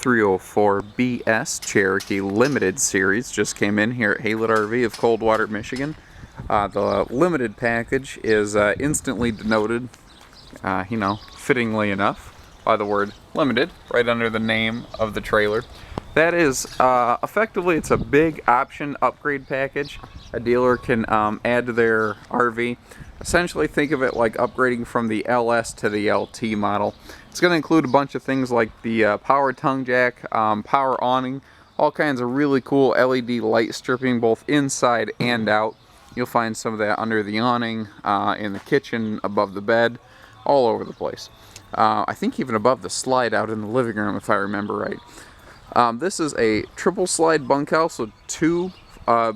304 BS Cherokee Limited Series just came in here at Haylett RV of Coldwater, Michigan. The limited package is instantly denoted, fittingly enough, by the word limited, right under the name of the trailer. That is, effectively, it's a big option upgrade package a dealer can add to their RV. Essentially, think of it like upgrading from the LS to the LT model. It's going to include a bunch of things like the power tongue jack, power awning, all kinds of really cool LED light stripping both inside and out. You'll find some of that under the awning, in the kitchen, above the bed, all over the place. I think even above the slide out in the living room, if I remember right. This is a triple slide bunkhouse with two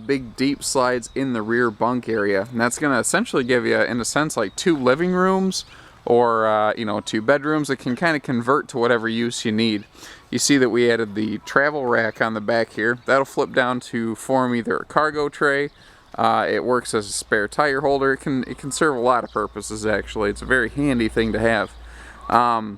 big deep slides in the rear bunk area, and that's going to essentially give you, in a sense, like two living rooms or two bedrooms. It can kind of convert to whatever use you need. You see that we added the travel rack on the back here. That'll flip down to form either a cargo tray. It works as a spare tire holder. It can serve a lot of purposes, actually. It's a very handy thing to have. Part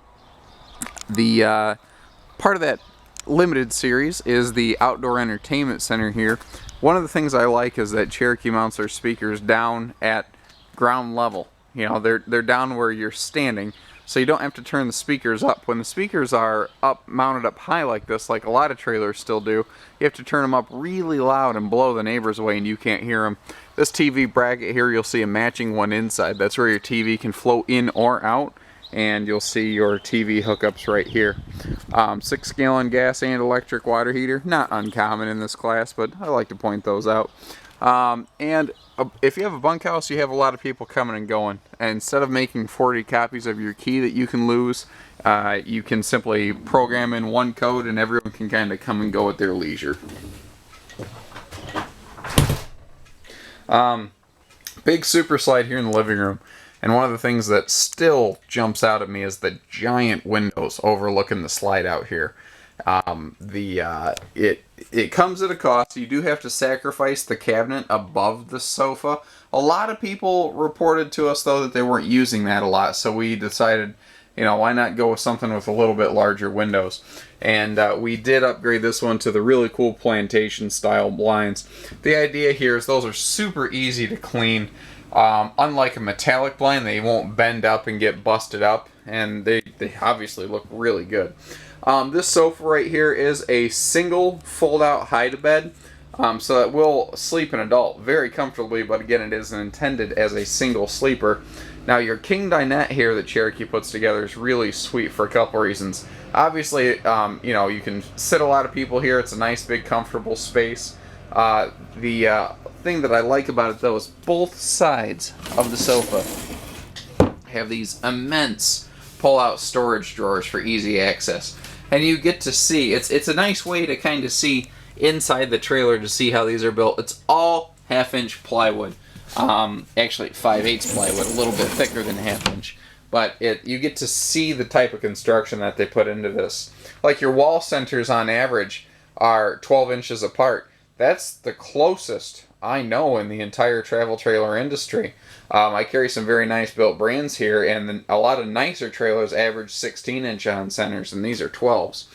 of that limited series is the outdoor entertainment center here. One of the things I like is that Cherokee mounts their speakers down at ground level. You know, they're down where you're standing, so you don't have to turn the speakers up. When the speakers are up, mounted up high like this, like a lot of trailers still do, you have to turn them up really loud and blow the neighbors away and you can't hear them. This TV bracket here, you'll see a matching one inside. That's where your TV can flow in or out, and you'll see your TV hookups right here. 6-gallon gas and electric water heater, not uncommon in this class, but I like to point those out. If you have a bunkhouse, you have a lot of people coming and going, and instead of making 40 copies of your key that you can lose, you can simply program in one code and everyone can kind of come and go at their leisure. Big super slide here in the living room. And one of the things that still jumps out at me is the giant windows overlooking the slide out here. It comes at a cost. You do have to sacrifice the cabinet above the sofa. A lot of people reported to us, though, that they weren't using that a lot. So we decided, why not go with something with a little bit larger windows. And we did upgrade this one to the really cool plantation style blinds. The idea here is those are super easy to clean. Unlike a metallic blind, they won't bend up and get busted up, and they obviously look really good. This sofa right here is a single fold-out hide-a-bed, so that will sleep an adult very comfortably, but again, it isn't intended as a single sleeper. Now, your king dinette here that Cherokee puts together is really sweet for a couple reasons. Obviously, you can sit a lot of people here. It's a nice, big, comfortable space. The thing that I like about it, though, is both sides of the sofa have these immense pull-out storage drawers for easy access. And you get to see, it's a nice way to kind of see inside the trailer to see how these are built. It's all half-inch plywood. Actually 5/8 plywood, a little bit thicker than half-inch. But you get to see the type of construction that they put into this. Like your wall centers on average are 12 inches apart. That's the closest I know in the entire travel trailer industry. I carry some very nice built brands here, and a lot of nicer trailers average 16-inch on centers, and these are 12s.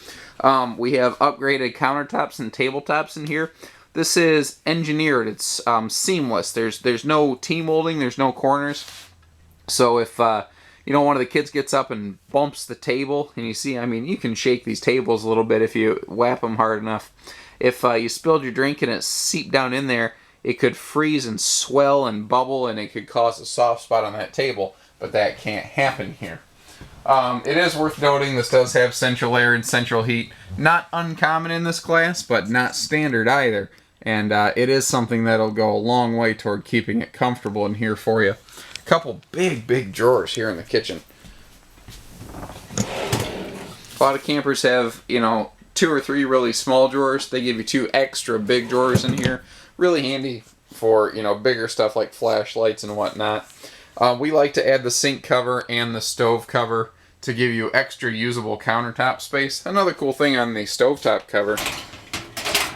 We have upgraded countertops and tabletops in here. This is engineered. It's seamless. There's no T-molding. There's no corners. So if one of the kids gets up and bumps the table, and you see, you can shake these tables a little bit if you whap them hard enough. If you spilled your drink and it seeped down in there, it could freeze and swell and bubble, and it could cause a soft spot on that table, but that can't happen here. It is worth noting this does have central air and central heat. Not uncommon in this class, but not standard either. And it is something that'll go a long way toward keeping it comfortable in here for you. A couple big drawers here in the kitchen. A lot of campers have, 2 or 3 really small drawers. They give you 2 extra big drawers in here. Really handy for, bigger stuff like flashlights and whatnot. We like to add the sink cover and the stove cover to give you extra usable countertop space. Another cool thing on the stovetop cover,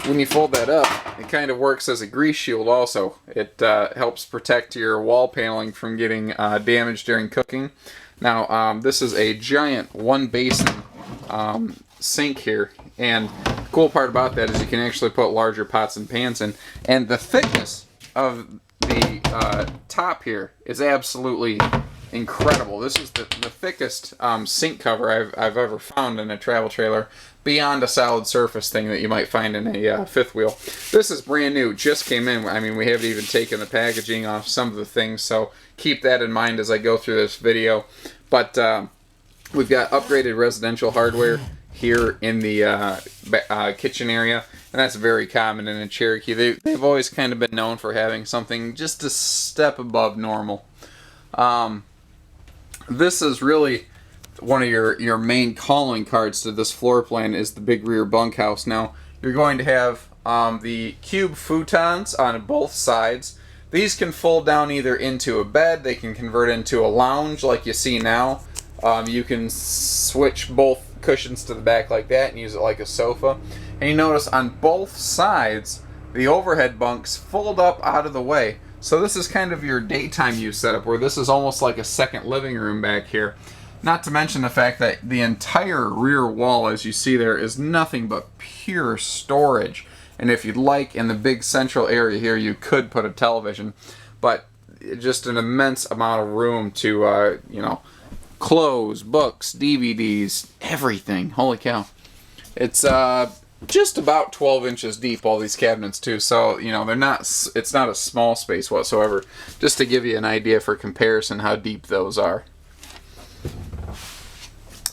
when you fold that up, it kind of works as a grease shield also. It helps protect your wall paneling from getting damaged during cooking. Now, this is a giant one basin sink here, and the cool part about that is you can actually put larger pots and pans in, and the thickness of the top here is absolutely incredible. This is the thickest sink cover I've ever found in a travel trailer, beyond a solid surface thing that you might find in a fifth wheel. This is brand new, just came in. I mean, we haven't even taken the packaging off some of the things, so keep that in mind as I go through this video. But we've got upgraded residential hardware here in the kitchen area, and that's very common in a Cherokee. They've always kind of been known for having something just a step above normal. This is really one of your main calling cards to this floor plan, is the big rear bunkhouse. Now, you're going to have the cube futons on both sides. These can fold down either into a bed, they can convert into a lounge like you see now. You can switch both cushions to the back like that and use it like a sofa. And you notice on both sides, the overhead bunks fold up out of the way. So this is kind of your daytime use setup, where this is almost like a second living room back here. Not to mention the fact that the entire rear wall, as you see there, is nothing but pure storage. And if you'd like, in the big central area here, you could put a television. But just an immense amount of room to, you know, clothes, books, DVDs, everything. Holy cow. It's just about 12 inches deep, all these cabinets too. So, you know, it's not a small space whatsoever. Just to give you an idea for comparison how deep those are.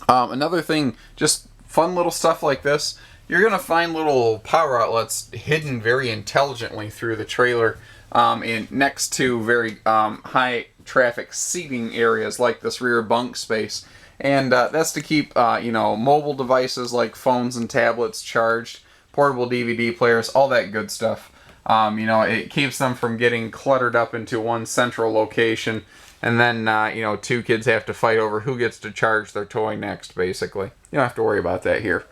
Another thing, just fun little stuff like this, you're going to find little power outlets hidden very intelligently through the trailer next to very high traffic seating areas like this rear bunk space. And that's to keep you know, mobile devices like phones and tablets charged, portable DVD players, all that good stuff. You know, it keeps them from getting cluttered up into one central location, and then you know, two kids have to fight over who gets to charge their toy next, basically. You don't have to worry about that here.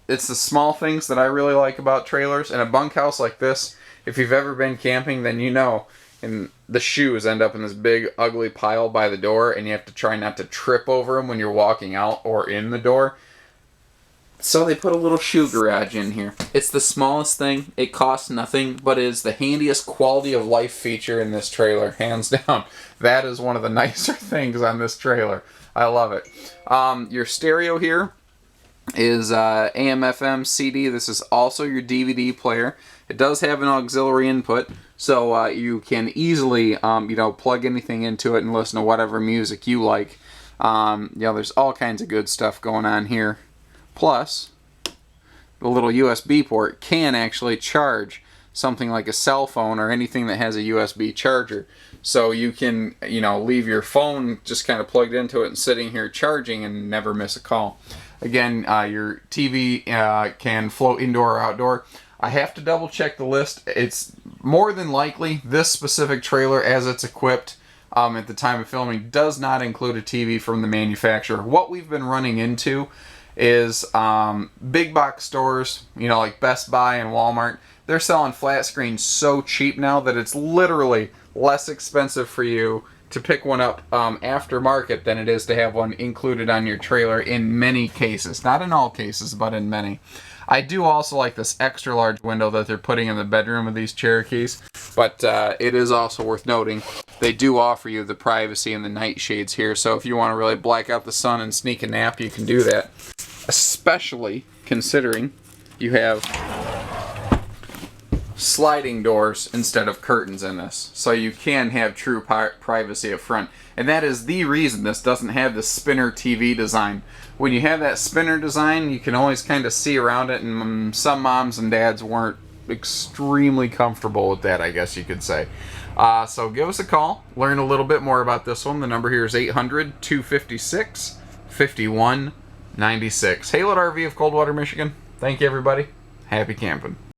It's the small things that I really like about trailers. In a bunkhouse like this, if you've ever been camping, then you know, and the shoes end up in this big ugly pile by the door, and you have to try not to trip over them when you're walking out or in the door. So they put a little shoe garage in here. It's the smallest thing, it costs nothing, but it is the handiest quality of life feature in this trailer, hands down. That is one of the nicer things on this trailer. I love it. Your stereo here is AM, FM, CD. This is also your DVD player. It does have an auxiliary input, so you can easily you know, plug anything into it and listen to whatever music you like. You know, there's all kinds of good stuff going on here. Plus, the little USB port can actually charge something like a cell phone or anything that has a USB charger. So you can, you know, leave your phone just kind of plugged into it and sitting here charging and never miss a call. Again, your TV can float indoor or outdoor. I have to double check the list. It's more than likely this specific trailer, as it's equipped at the time of filming, does not include a TV from the manufacturer. What we've been running into is big box stores, you know, like Best Buy and Walmart. They're selling flat screens so cheap now that it's literally less expensive for you to pick one up aftermarket than it is to have one included on your trailer in many cases. Not in all cases, but in many. I do also like this extra large window that they're putting in the bedroom of these Cherokees, but it is also worth noting they do offer you the privacy and the night shades here, so if you want to really black out the sun and sneak a nap, you can do that. Especially considering you have sliding doors instead of curtains in this, so you can have true privacy up front. And that is the reason this doesn't have the spinner TV design. When you have that spinner design, you can always kind of see around it, and some moms and dads weren't extremely comfortable with that, I guess you could say. So give us a call, learn a little bit more about this one. The number here is 800-256-5196. Haylett RV of Coldwater, Michigan. Thank you, everybody. Happy camping.